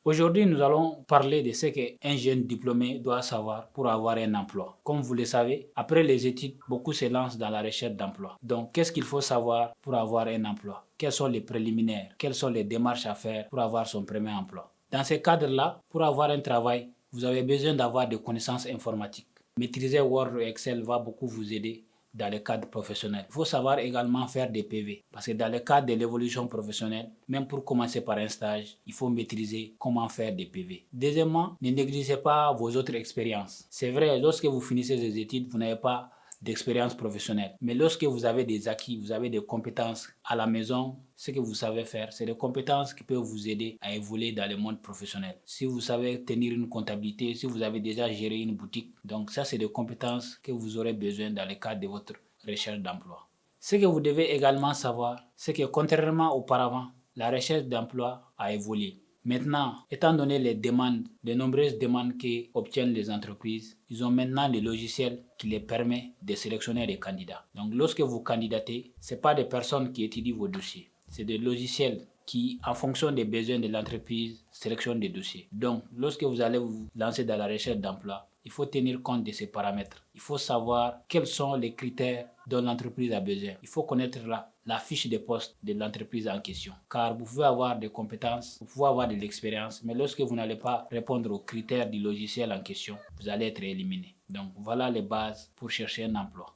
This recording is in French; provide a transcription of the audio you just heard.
Aujourd'hui, nous allons parler de ce qu'un jeune diplômé doit savoir pour avoir un emploi. Comme vous le savez, après les études, beaucoup se lancent dans la recherche d'emploi. Donc, qu'est-ce qu'il faut savoir pour avoir un emploi? Quels sont les préliminaires? Quelles sont les démarches à faire pour avoir son premier emploi? Dans ce cadre-là, pour avoir un travail, vous avez besoin d'avoir des connaissances informatiques. Maîtriser Word et Excel va beaucoup vous aider dans le cadre professionnel. Il faut savoir également faire des PV parce que dans le cadre de l'évolution professionnelle, même pour commencer par un stage, il faut maîtriser comment faire des PV. Deuxièmement, ne négligez pas vos autres expériences. C'est vrai, lorsque vous finissez des études, vous n'avez pas d'expérience professionnelle. Mais lorsque vous avez des acquis, vous avez des compétences à la maison, ce que vous savez faire, c'est des compétences qui peuvent vous aider à évoluer dans le monde professionnel. Si vous savez tenir une comptabilité, si vous avez déjà géré une boutique, donc ça c'est des compétences que vous aurez besoin dans le cadre de votre recherche d'emploi. Ce que vous devez également savoir, c'est que contrairement auparavant, la recherche d'emploi a évolué. Maintenant, étant donné les nombreuses demandes qu'obtiennent les entreprises, ils ont maintenant des logiciels qui les permettent de sélectionner des candidats. Donc, lorsque vous candidatez, ce n'est pas des personnes qui étudient vos dossiers. C'est des logiciels qui, en fonction des besoins de l'entreprise, sélectionnent des dossiers. Donc, lorsque vous allez vous lancer dans la recherche d'emploi, il faut tenir compte de ces paramètres. Il faut savoir quels sont les critères dont l'entreprise a besoin. Il faut connaître la fiche de poste de l'entreprise en question. Car vous pouvez avoir des compétences, vous pouvez avoir de l'expérience, mais lorsque vous n'allez pas répondre aux critères du logiciel en question, vous allez être éliminé. Donc voilà les bases pour chercher un emploi.